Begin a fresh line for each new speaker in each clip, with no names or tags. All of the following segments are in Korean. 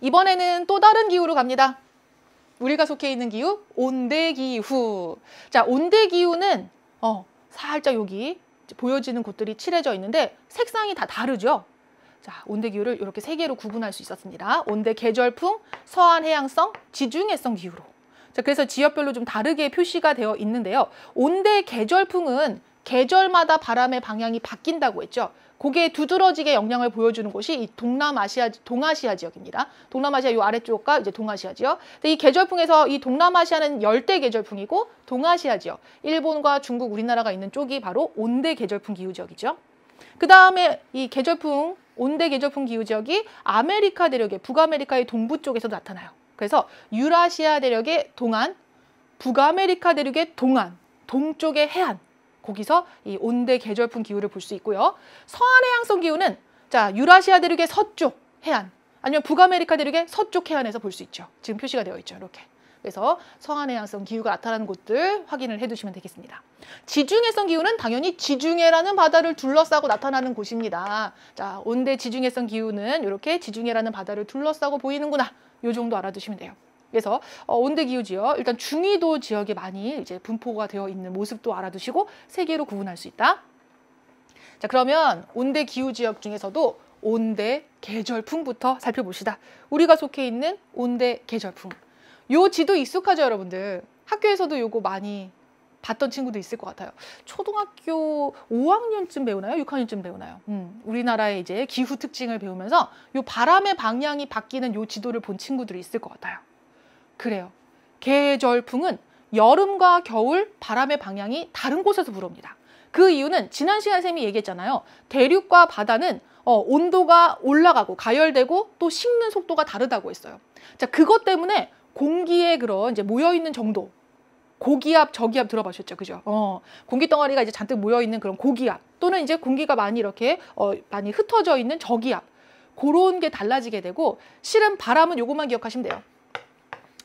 이번에는 또 다른 기후로 갑니다. 우리가 속해 있는 기후, 온대기후. 자, 온대기후는 살짝 여기 보여지는 곳들이 칠해져 있는데 색상이 다 다르죠? 자, 온대기후를 이렇게 세 개로 구분할 수 있었습니다. 온대 계절풍, 서한 해양성, 지중해성 기후로. 자, 그래서 지역별로 좀 다르게 표시가 되어 있는데요. 온대 계절풍은 계절마다 바람의 방향이 바뀐다고 했죠. 그게 두드러지게 영향을 보여주는 곳이 이 동아시아 지역입니다. 동남아시아 이 아래쪽과 이제 동아시아 지역. 근데 이 계절풍에서 이 동남아시아는 열대 계절풍이고 동아시아 지역, 일본과 중국, 우리나라가 있는 쪽이 바로 온대 계절풍 기후 지역이죠. 그 다음에 이 계절풍, 온대 계절풍 기후 지역이 아메리카 대륙의 북아메리카의 동부 쪽에서 나타나요. 그래서 유라시아 대륙의 동안, 북아메리카 대륙의 동안, 동쪽의 해안, 거기서 이 온대 계절풍 기후를 볼 수 있고요. 서한 해양성 기후는 자, 유라시아 대륙의 서쪽 해안, 아니면 북아메리카 대륙의 서쪽 해안에서 볼 수 있죠. 지금 표시가 되어 있죠. 이렇게. 그래서 서한 해양성 기후가 나타나는 곳들 확인을 해두시면 되겠습니다. 지중해성 기후는 당연히 지중해라는 바다를 둘러싸고 나타나는 곳입니다. 자, 온대 지중해성 기후는 이렇게 지중해라는 바다를 둘러싸고 보이는구나. 이 정도 알아두시면 돼요. 그래서 온대 기후 지역, 일단 중위도 지역에 많이 이제 분포가 되어 있는 모습도 알아두시고 세 개로 구분할 수 있다. 자, 그러면 온대 기후 지역 중에서도 온대 계절풍부터 살펴봅시다. 우리가 속해 있는 온대 계절풍. 요 지도 익숙하죠, 여러분들? 학교에서도 요거 많이 봤던 친구도 있을 것 같아요. 초등학교 5학년쯤 배우나요? 6학년쯤 배우나요? 우리나라의 이제 기후 특징을 배우면서 요 바람의 방향이 바뀌는 요 지도를 본 친구들이 있을 것 같아요. 그래요. 계절풍은 여름과 겨울 바람의 방향이 다른 곳에서 불어옵니다. 그 이유는 지난 시간에 쌤이 얘기했잖아요. 대륙과 바다는 온도가 올라가고 가열되고 또 식는 속도가 다르다고 했어요. 자, 그것 때문에 공기에 그런 이제 모여있는 정도, 고기압, 저기압 들어보셨죠? 그죠? 공기 덩어리가 이제 잔뜩 모여있는 그런 고기압, 또는 이제 공기가 많이 이렇게 많이 흩어져 있는 저기압, 그런 게 달라지게 되고, 실은 바람은 요것만 기억하시면 돼요.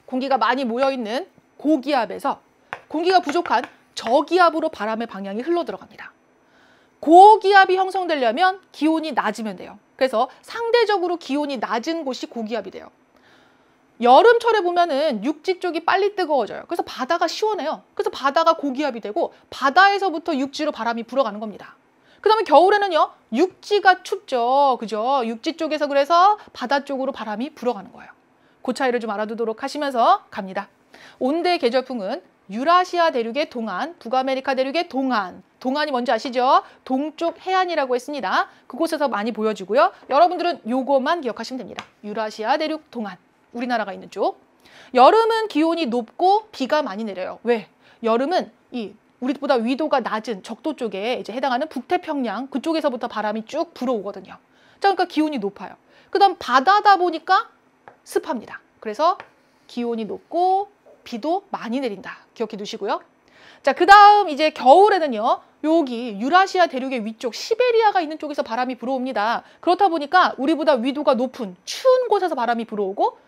공기가 많이 모여있는 고기압에서 공기가 부족한 저기압으로 바람의 방향이 흘러 들어갑니다. 고기압이 형성되려면 기온이 낮으면 돼요. 그래서 상대적으로 기온이 낮은 곳이 고기압이 돼요. 여름철에 보면은 육지 쪽이 빨리 뜨거워져요. 그래서 바다가 시원해요. 그래서 바다가 고기압이 되고 바다에서부터 육지로 바람이 불어가는 겁니다. 그 다음에 겨울에는요, 육지가 춥죠. 그죠? 육지 쪽에서 그래서 바다 쪽으로 바람이 불어가는 거예요. 그 차이를 좀 알아두도록 하시면서 갑니다. 온대 계절풍은 유라시아 대륙의 동안, 북아메리카 대륙의 동안, 동안이 뭔지 아시죠? 동쪽 해안이라고 했습니다. 그곳에서 많이 보여지고요. 여러분들은 요거만 기억하시면 됩니다. 유라시아 대륙 동안, 우리나라가 있는 쪽. 여름은 기온이 높고 비가 많이 내려요. 왜? 여름은 우리보다 위도가 낮은 적도 쪽에 이제 해당하는 북태평양 그쪽에서부터 바람이 쭉 불어오거든요. 자, 그러니까 기온이 높아요. 그 다음 바다다 보니까 습합니다. 그래서 기온이 높고 비도 많이 내린다. 기억해 두시고요. 자, 그 다음 이제 겨울에는요, 여기 유라시아 대륙의 위쪽 시베리아가 있는 쪽에서 바람이 불어옵니다. 그렇다 보니까 우리보다 위도가 높은 추운 곳에서 바람이 불어오고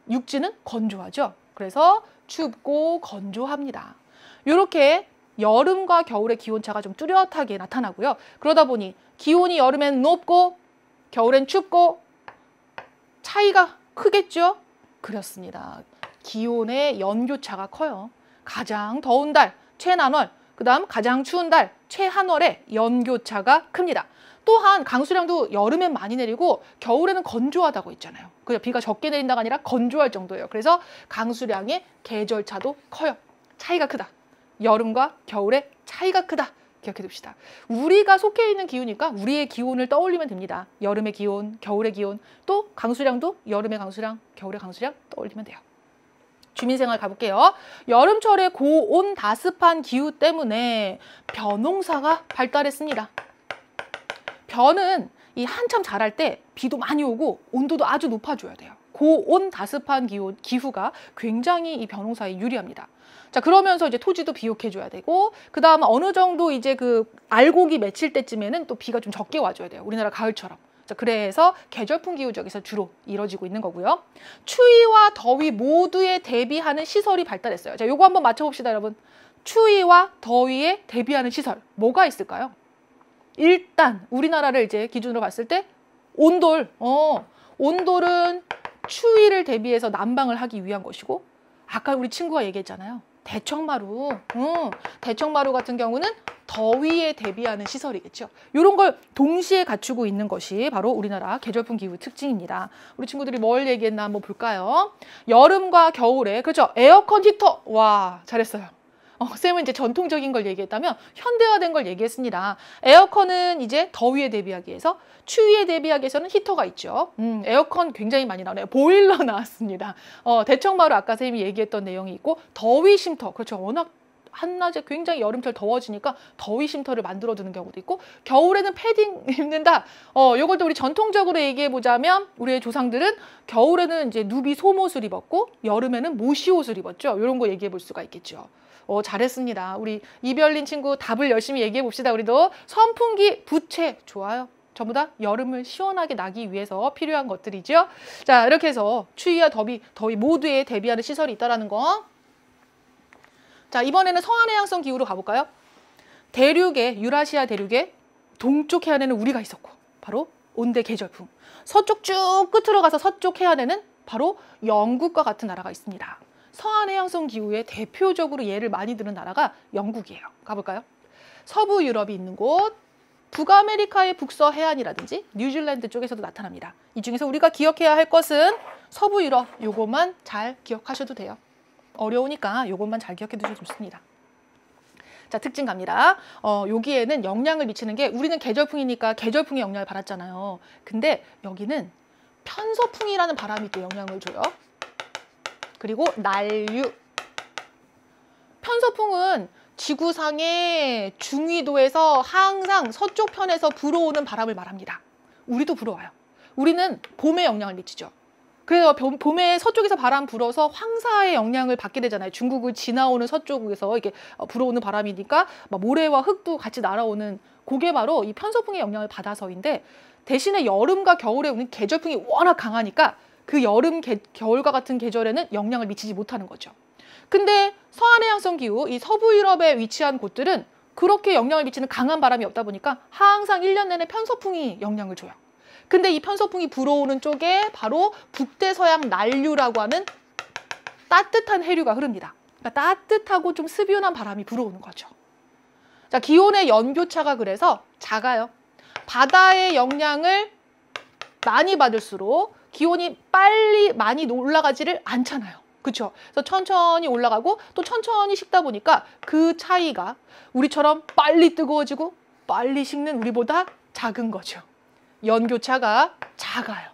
육지는 건조하죠. 그래서 춥고 건조합니다. 이렇게 여름과 겨울의 기온차가 좀 뚜렷하게 나타나고요. 그러다 보니 기온이 여름엔 높고 겨울엔 춥고 차이가 크겠죠? 그렇습니다. 기온의 연교차가 커요. 가장 더운 달, 최난월, 그 다음 가장 추운 달, 최한월의 연교차가 큽니다. 또한 강수량도 여름엔 많이 내리고 겨울에는 건조하다고 했잖아요. 그냥 비가 적게 내린다가 아니라 건조할 정도예요. 그래서 강수량의 계절차도 커요. 차이가 크다. 여름과 겨울의 차이가 크다. 기억해 둡시다. 우리가 속해 있는 기후니까 우리의 기온을 떠올리면 됩니다. 여름의 기온, 겨울의 기온, 또 강수량도 여름의 강수량, 겨울의 강수량 떠올리면 돼요. 주민생활 가볼게요. 여름철의 고온 다습한 기후 때문에 벼농사가 발달했습니다. 벼는 이 한참 자랄 때 비도 많이 오고 온도도 아주 높아줘야 돼요. 고온 다습한 기후가 굉장히 이 벼농사에 유리합니다. 자, 그러면서 이제 토지도 비옥해줘야 되고, 그 다음 어느 정도 이제 그 알곡이 맺힐 때쯤에는 또 비가 좀 적게 와줘야 돼요. 우리나라 가을처럼. 자, 그래서 계절풍 기후 지역에서 주로 이루어지고 있는 거고요. 추위와 더위 모두에 대비하는 시설이 발달했어요. 자, 요거 한번 맞춰봅시다, 여러분. 추위와 더위에 대비하는 시설, 뭐가 있을까요? 일단 우리나라를 이제 기준으로 봤을 때 온돌, 온돌은 추위를 대비해서 난방을 하기 위한 것이고, 아까 우리 친구가 얘기했잖아요. 대청마루. 대청마루 같은 경우는 더위에 대비하는 시설이겠죠. 이런 걸 동시에 갖추고 있는 것이 바로 우리나라 계절풍 기후 특징입니다. 우리 친구들이 뭘 얘기했나 한번 볼까요? 여름과 겨울에, 그렇죠. 에어컨, 히터. 와, 잘했어요. 쌤은 이제 전통적인 걸 얘기했다면 현대화된 걸 얘기했습니다. 에어컨은 이제 더위에 대비하기 위해서, 추위에 대비하기 위해서는 히터가 있죠. 에어컨 굉장히 많이 나오네요. 보일러 나왔습니다. 대청마루 아까 쌤이 얘기했던 내용이 있고, 더위 쉼터. 그렇죠. 워낙 한낮에 굉장히 여름철 더워지니까 더위 쉼터를 만들어두는 경우도 있고, 겨울에는 패딩 입는다. 요것도 우리 전통적으로 얘기해 보자면 우리의 조상들은 겨울에는 이제 누비 속옷을 입었고 여름에는 모시옷을 입었죠. 이런 거 얘기해 볼 수가 있겠죠. 잘했습니다. 우리 이별린 친구 답을 열심히 얘기해 봅시다. 우리도 선풍기, 부채 좋아요. 전부 다 여름을 시원하게 나기 위해서 필요한 것들이죠. 자, 이렇게 해서 추위와 더위 모두에 대비하는 시설이 있다라는 거. 자, 이번에는 서한해양성 기후로 가볼까요? 대륙에, 유라시아 대륙에 동쪽 해안에는 우리가 있었고 바로 온대 계절풍. 서쪽 쭉 끝으로 가서 서쪽 해안에는 바로 영국과 같은 나라가 있습니다. 서한해양성 기후에 대표적으로 예를 많이 드는 나라가 영국이에요. 가볼까요? 서부 유럽이 있는 곳, 북아메리카의 북서 해안이라든지 뉴질랜드 쪽에서도 나타납니다. 이 중에서 우리가 기억해야 할 것은 서부 유럽, 요것만 잘 기억하셔도 돼요. 어려우니까 요것만 잘 기억해 두셔도 좋습니다. 자, 특징 갑니다. 여기에는 영향을 미치는 게, 우리는 계절풍이니까 계절풍의 영향을 받았잖아요. 근데 여기는 편서풍이라는 바람이 또 영향을 줘요. 그리고 난류. 편서풍은 지구상의 중위도에서 항상 서쪽 편에서 불어오는 바람을 말합니다. 우리도 불어와요. 우리는 봄에 영향을 미치죠. 그래서 봄에 서쪽에서 바람 불어서 황사의 영향을 받게 되잖아요. 중국을 지나오는 서쪽에서 이렇게 불어오는 바람이니까 막 모래와 흙도 같이 날아오는, 그게 바로 이 편서풍의 영향을 받아서인데, 대신에 여름과 겨울에 우리는 계절풍이 워낙 강하니까 그 여름, 겨울과 같은 계절에는 영향을 미치지 못하는 거죠. 근데 서한해양성 기후, 이 서부 유럽에 위치한 곳들은 그렇게 영향을 미치는 강한 바람이 없다 보니까 항상 1년 내내 편서풍이 영향을 줘요. 근데 이 편서풍이 불어오는 쪽에 바로 북대서양 난류라고 하는 따뜻한 해류가 흐릅니다. 그러니까 따뜻하고 좀 스비운한 바람이 불어오는 거죠. 자, 기온의 연교차가 그래서 작아요. 바다의 영향을 많이 받을수록 기온이 빨리 많이 올라가지를 않잖아요. 그렇죠? 그래서 천천히 올라가고 또 천천히 식다 보니까 그 차이가 우리처럼 빨리 뜨거워지고 빨리 식는 우리보다 작은 거죠. 연교차가 작아요.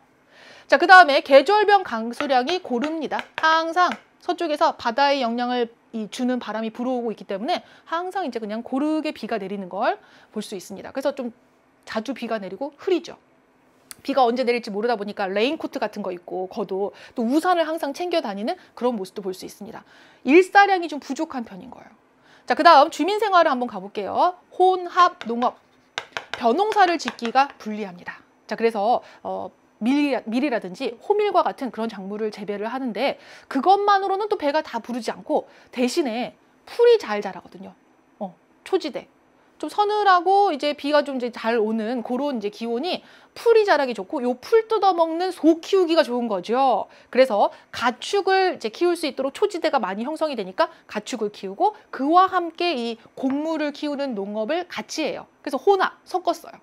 자, 그 다음에 계절별 강수량이 고릅니다. 항상 서쪽에서 바다의 영향을 주는 바람이 불어오고 있기 때문에 항상 이제 그냥 고르게 비가 내리는 걸 볼 수 있습니다. 그래서 좀 자주 비가 내리고 흐리죠. 비가 언제 내릴지 모르다 보니까 레인코트 같은 거 입고 걷어, 또 우산을 항상 챙겨 다니는 그런 모습도 볼 수 있습니다. 일사량이 좀 부족한 편인 거예요. 자, 그 다음 주민 생활을 한번 가볼게요. 혼합 농업. 벼농사를 짓기가 불리합니다. 자, 그래서 밀이라든지 호밀과 같은 그런 작물을 재배를 하는데 그것만으로는 또 배가 다 부르지 않고 대신에 풀이 잘 자라거든요. 초지대. 좀 서늘하고 이제 비가 좀 이제 잘 오는 그런 이제 기온이 풀이 자라기 좋고, 요 풀 뜯어먹는 소 키우기가 좋은 거죠. 그래서 가축을 이제 키울 수 있도록 초지대가 많이 형성이 되니까 가축을 키우고 그와 함께 이 곡물을 키우는 농업을 같이 해요. 그래서 혼합, 섞었어요.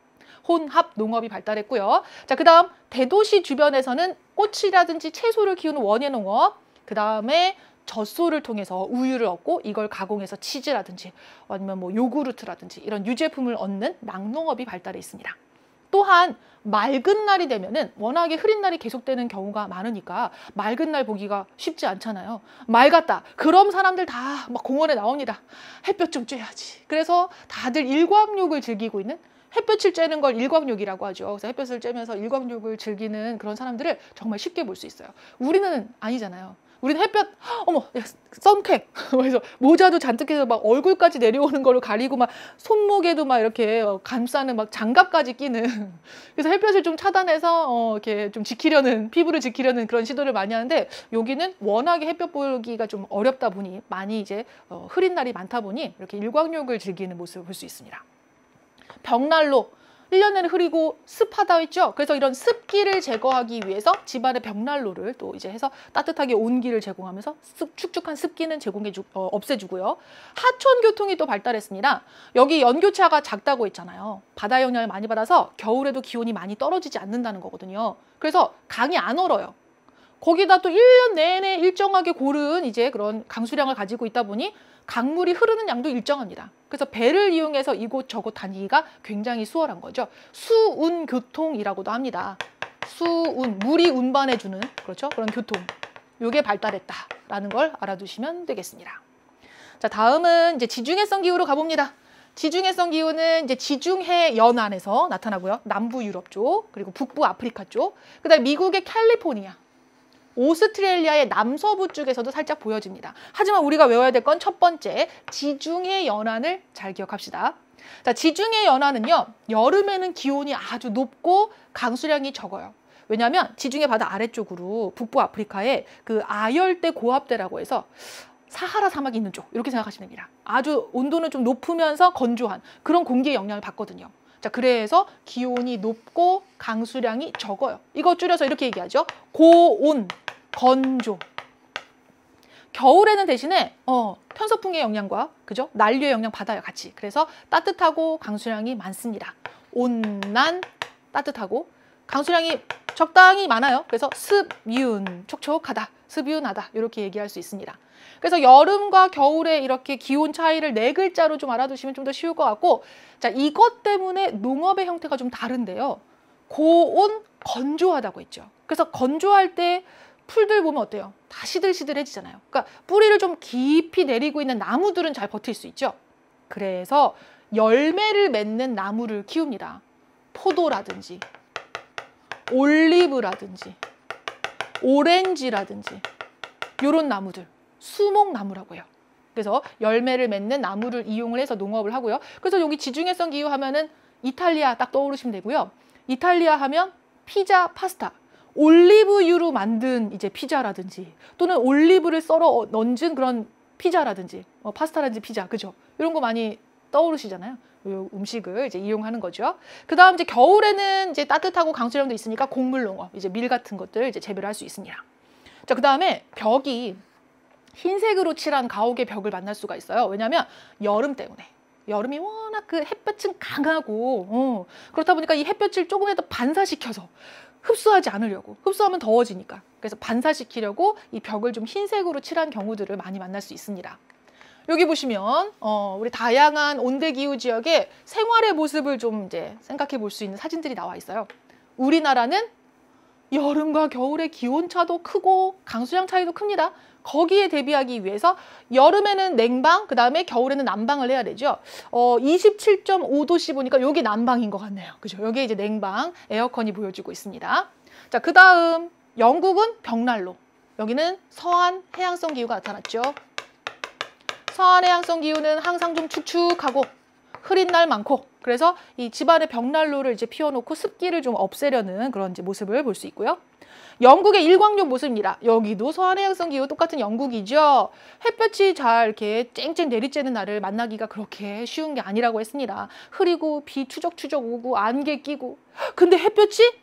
혼합 농업이 발달했고요. 자, 그 다음 대도시 주변에서는 꽃이라든지 채소를 키우는 원예 농업, 그 다음에 젖소를 통해서 우유를 얻고 이걸 가공해서 치즈라든지 아니면 뭐 요구르트라든지 이런 유제품을 얻는 낙농업이 발달해 있습니다. 또한 맑은 날이 되면은 워낙에 흐린 날이 계속되는 경우가 많으니까 맑은 날 보기가 쉽지 않잖아요. 맑았다. 그럼 사람들 다 막 공원에 나옵니다. 햇볕 좀 쬐야지. 그래서 다들 일광욕을 즐기고 있는, 햇볕을 쬐는 걸 일광욕이라고 하죠. 그래서 햇볕을 쬐면서 일광욕을 즐기는 그런 사람들을 정말 쉽게 볼 수 있어요. 우리는 아니잖아요. 우리는 햇볕, 어머, 선캡. 그래서 모자도 잔뜩 해서 막 얼굴까지 내려오는 걸로 가리고 막 손목에도 막 이렇게 감싸는 막 장갑까지 끼는. 그래서 햇볕을 좀 차단해서 이렇게 좀 지키려는, 피부를 지키려는 그런 시도를 많이 하는데, 여기는 워낙에 햇볕 보기가 좀 어렵다 보니 많이 이제 흐린 날이 많다 보니 이렇게 일광욕을 즐기는 모습을 볼 수 있습니다. 벽난로. 1년 내내 흐리고 습하다 했죠. 그래서 이런 습기를 제거하기 위해서 집안의 벽난로를 또 이제 해서 따뜻하게 온기를 제공하면서 축축한 습기는 없애주고요. 하천 교통이 또 발달했습니다. 여기 연교차가 작다고 했잖아요. 바다 영향을 많이 받아서 겨울에도 기온이 많이 떨어지지 않는다는 거거든요. 그래서 강이 안 얼어요. 거기다 또 1년 내내 일정하게 고른 이제 그런 강수량을 가지고 있다 보니 강물이 흐르는 양도 일정합니다. 그래서 배를 이용해서 이곳저곳 다니기가 굉장히 수월한 거죠. 수운교통이라고도 합니다. 수운, 물이 운반해주는 그렇죠? 그런 교통. 요게 발달했다라는 걸 알아두시면 되겠습니다. 자, 다음은 이제 지중해성 기후로 가봅니다. 지중해성 기후는 이제 지중해 연안에서 나타나고요. 남부 유럽 쪽, 그리고 북부 아프리카 쪽, 그다음에 미국의 캘리포니아, 오스트레일리아의 남서부 쪽에서도 살짝 보여집니다. 하지만 우리가 외워야 될 건 첫 번째, 지중해 연안을 잘 기억합시다. 자, 지중해 연안은요, 여름에는 기온이 아주 높고 강수량이 적어요. 왜냐하면 지중해 바다 아래쪽으로 북부 아프리카에 그 아열대 고압대라고 해서 사하라 사막이 있는 쪽, 이렇게 생각하시면 됩니다. 아주 온도는 좀 높으면서 건조한 그런 공기의 영향을 받거든요. 자, 그래서 기온이 높고 강수량이 적어요. 이거 줄여서 이렇게 얘기하죠. 고온, 건조. 겨울에는 대신에 편서풍의 영향과 그죠? 난류의 영향 받아요, 같이. 그래서 따뜻하고 강수량이 많습니다. 온난, 따뜻하고 강수량이 적당히 많아요. 그래서 습윤, 촉촉하다, 습윤하다 이렇게 얘기할 수 있습니다. 그래서 여름과 겨울에 이렇게 기온 차이를 4글자로 좀 알아두시면 좀 더 쉬울 것 같고, 자, 이것 때문에 농업의 형태가 좀 다른데요. 고온, 건조하다고 했죠. 그래서 건조할 때 풀들 보면 어때요? 다 시들시들해지잖아요. 그러니까 뿌리를 좀 깊이 내리고 있는 나무들은 잘 버틸 수 있죠. 그래서 열매를 맺는 나무를 키웁니다. 포도라든지 올리브라든지 오렌지라든지 이런 나무들, 수목나무라고 해요. 그래서 열매를 맺는 나무를 이용을 해서 농업을 하고요. 그래서 여기 지중해성 기후 하면은 이탈리아 딱 떠오르시면 되고요. 이탈리아 하면 피자, 파스타, 올리브유로 만든 이제 피자라든지 또는 올리브를 썰어 얹은 그런 피자라든지 파스타라든지 피자, 그죠? 이런 거 많이 떠오르시잖아요. 이 음식을 이제 이용하는 거죠. 그 다음 이제 겨울에는 이제 따뜻하고 강수량도 있으니까 곡물 농업, 이제 밀 같은 것들 이제 재배를 할 수 있습니다. 자, 그 다음에 벽이 흰색으로 칠한 가옥의 벽을 만날 수가 있어요. 왜냐하면 여름 때문에. 여름이 워낙 그 햇볕은 강하고 그렇다 보니까 이 햇볕을 조금이라도 반사시켜서 흡수하지 않으려고, 흡수하면 더워지니까. 그래서 반사시키려고 이 벽을 좀 흰색으로 칠한 경우들을 많이 만날 수 있습니다. 여기 보시면 우리 다양한 온대기후 지역의 생활의 모습을 좀 이제 생각해 볼 수 있는 사진들이 나와 있어요. 우리나라는 여름과 겨울의 기온차도 크고 강수량 차이도 큽니다. 거기에 대비하기 위해서 여름에는 냉방, 그 다음에 겨울에는 난방을 해야 되죠. 27.5도씨 보니까 여기 난방인 것 같네요. 그죠? 여기에 이제 냉방, 에어컨이 보여지고 있습니다. 자, 그 다음 영국은 벽난로. 여기는 서한 해양성 기후가 나타났죠. 서한 해양성 기후는 항상 좀 축축하고 흐린 날 많고, 그래서 이 집안에 벽난로를 이제 피워놓고 습기를 좀 없애려는 그런 이제 모습을 볼 수 있고요. 영국의 일광욕 모습입니다. 여기도 서한해양성 기후 똑같은 영국이죠. 햇볕이 잘 이렇게 쨍쨍 내리쬐는 날을 만나기가 그렇게 쉬운 게 아니라고 했습니다. 흐리고 비 추적추적 오고 안개 끼고. 근데 햇볕이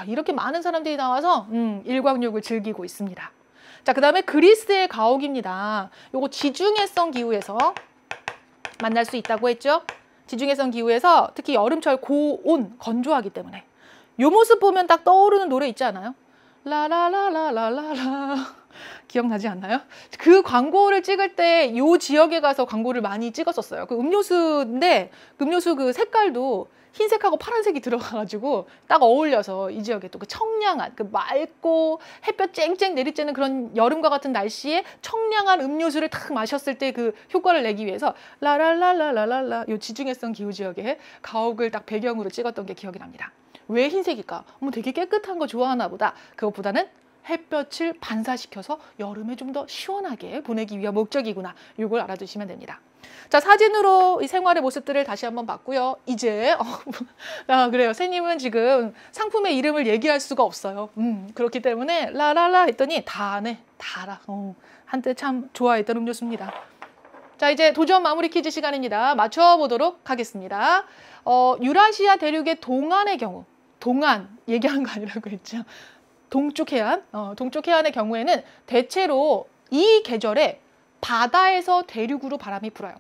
이렇게 많은 사람들이 나와서 일광욕을 즐기고 있습니다. 자, 그 다음에 그리스의 가옥입니다. 요거 지중해성 기후에서 만날 수 있다고 했죠. 지중해성 기후에서 특히 여름철 고온, 건조하기 때문에 요 모습 보면 딱 떠오르는 노래 있지 않아요? 라라라라라라라 기억나지 않나요? 그 광고를 찍을 때 요 지역에 가서 광고를 많이 찍었었어요. 그 음료수인데 그 음료수 그 색깔도 흰색하고 파란색이 들어가가지고 딱 어울려서 이 지역에 또 그 청량한, 그 맑고 햇볕 쨍쨍 내리쬐는 그런 여름과 같은 날씨에 청량한 음료수를 탁 마셨을 때 그 효과를 내기 위해서 라라라라라라 요 지중해성 기후 지역에 가옥을 딱 배경으로 찍었던 게 기억이 납니다. 왜 흰색일까? 되게 깨끗한 거 좋아하나 보다. 그것보다는 햇볕을 반사시켜서 여름에 좀 더 시원하게 보내기 위한 목적이구나. 이걸 알아두시면 됩니다. 자, 사진으로 이 생활의 모습들을 다시 한번 봤고요. 이제 그래요. 선생님은 지금 상품의 이름을 얘기할 수가 없어요. 그렇기 때문에 라라라 했더니 다네, 다라. 한때 참 좋아했던 음료수입니다. 자, 이제 도전 마무리 퀴즈 시간입니다. 맞춰보도록 하겠습니다. 유라시아 대륙의 동안의 경우, 동안 얘기한 거 아니라고 했죠. 동쪽 해안, 동쪽 해안의 경우에는 대체로 이 계절에 바다에서 대륙으로 바람이 불어요.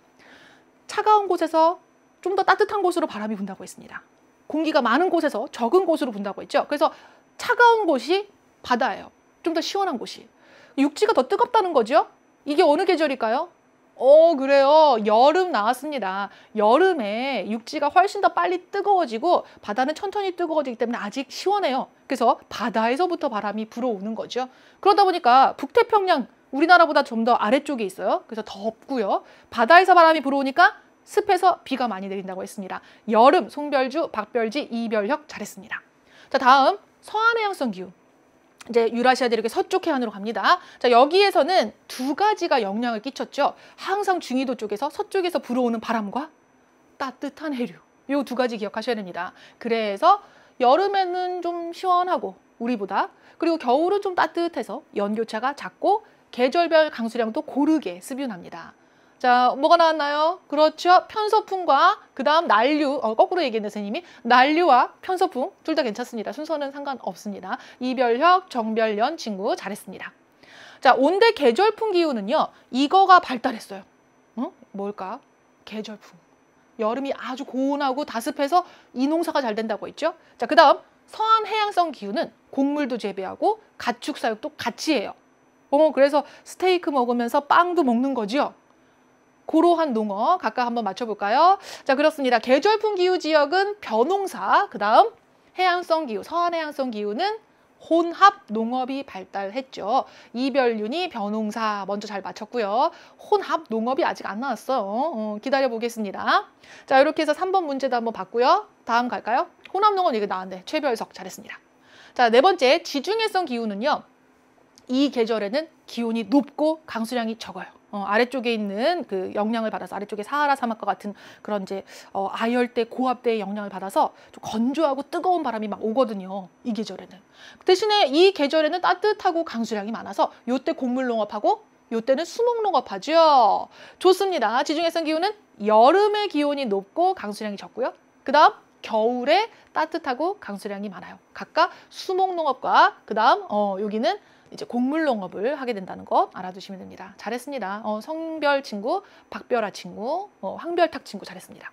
차가운 곳에서 좀 더 따뜻한 곳으로 바람이 분다고 했습니다. 공기가 많은 곳에서 적은 곳으로 분다고 했죠. 그래서 차가운 곳이 바다예요. 좀 더 시원한 곳이. 육지가 더 뜨겁다는 거죠. 이게 어느 계절일까요? 그래요. 여름 나왔습니다. 여름에 육지가 훨씬 더 빨리 뜨거워지고 바다는 천천히 뜨거워지기 때문에 아직 시원해요. 그래서 바다에서부터 바람이 불어오는 거죠. 그러다 보니까 북태평양, 우리나라보다 좀 더 아래쪽에 있어요. 그래서 덥고요. 바다에서 바람이 불어오니까 습해서 비가 많이 내린다고 했습니다. 여름, 송별주, 박별지, 이별혁 잘했습니다. 자, 다음 서한해양성 기후. 이제 유라시아 대륙의 서쪽 해안으로 갑니다. 자, 여기에서는 두 가지가 영향을 끼쳤죠. 항상 중위도 쪽에서 서쪽에서 불어오는 바람과 따뜻한 해류. 이 두 가지 기억하셔야 됩니다. 그래서 여름에는 좀 시원하고 우리보다, 그리고 겨울은 좀 따뜻해서 연교차가 작고 계절별 강수량도 고르게 습윤합니다. 자, 뭐가 나왔나요? 그렇죠. 편서풍과 그 다음 난류, 거꾸로 얘기했네, 선생님이. 난류와 편서풍, 둘 다 괜찮습니다. 순서는 상관없습니다. 이별혁, 정별연 친구 잘했습니다. 자, 온대 계절풍 기후는요, 이거가 발달했어요. 뭘까? 계절풍. 여름이 아주 고온하고 다습해서 이 농사가 잘 된다고 했죠. 자, 그 다음 서한 해양성 기후는 곡물도 재배하고 가축 사육도 같이 해요. 그래서 스테이크 먹으면서 빵도 먹는 거죠. 고로한 농어 각각 한번 맞춰볼까요? 자, 그렇습니다. 계절풍 기후 지역은 벼농사, 그 다음 해양성 기후, 서한 해양성 기후는 혼합 농업이 발달했죠. 이별윤이 벼농사 먼저 잘 맞췄고요. 혼합 농업이 아직 안 나왔어요. 기다려 보겠습니다. 자, 이렇게 해서 3번 문제도 한번 봤고요. 다음 갈까요? 혼합 농업 얘기 나왔는데 최별석 잘했습니다. 자, 네 번째 지중해성 기후는요. 이 계절에는 기온이 높고 강수량이 적어요. 아래쪽에 있는 그 영향을 받아서, 아래쪽에 사하라 사막과 같은 그런 이제 아열대, 고압대의 영향을 받아서 좀 건조하고 뜨거운 바람이 막 오거든요. 이 계절에는. 대신에 이 계절에는 따뜻하고 강수량이 많아서 요때 곡물농업하고 요때는 수목농업하죠. 좋습니다. 지중해성 기후는 여름에 기온이 높고 강수량이 적고요. 그 다음 겨울에 따뜻하고 강수량이 많아요. 각각 수목농업과 그 다음 여기는 이제 곡물농업을 하게 된다는 것 알아두시면 됩니다. 잘했습니다. 성별 친구, 박별아 친구, 황별탁 친구 잘했습니다.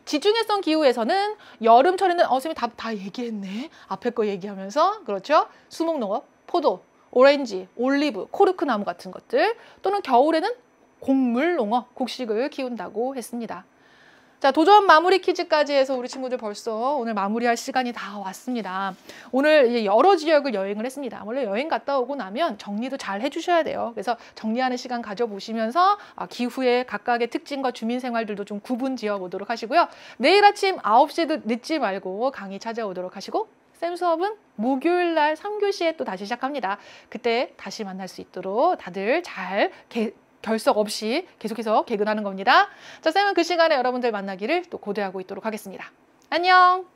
지중해성 기후에서는 여름철에는 선생님이 다 얘기했네. 앞에 거 얘기하면서. 그렇죠? 수목농업, 포도, 오렌지, 올리브, 코르크 나무 같은 것들, 또는 겨울에는 곡물농업, 곡식을 키운다고 했습니다. 자, 도전 마무리 퀴즈까지 해서 우리 친구들 벌써 오늘 마무리할 시간이 다 왔습니다. 오늘 이제 여러 지역을 여행을 했습니다. 원래 여행 갔다 오고 나면 정리도 잘 해주셔야 돼요. 그래서 정리하는 시간 가져보시면서 기후의 각각의 특징과 주민 생활들도 좀 구분 지어보도록 하시고요. 내일 아침 9시에도 늦지 말고 강의 찾아오도록 하시고, 쌤 수업은 목요일 날 3교시에 또 다시 시작합니다. 그때 다시 만날 수 있도록 다들 잘 결석 없이 계속해서 개근하는 겁니다. 자, 쌤은 그 시간에 여러분들 만나기를 또 고대하고 있도록 하겠습니다. 안녕!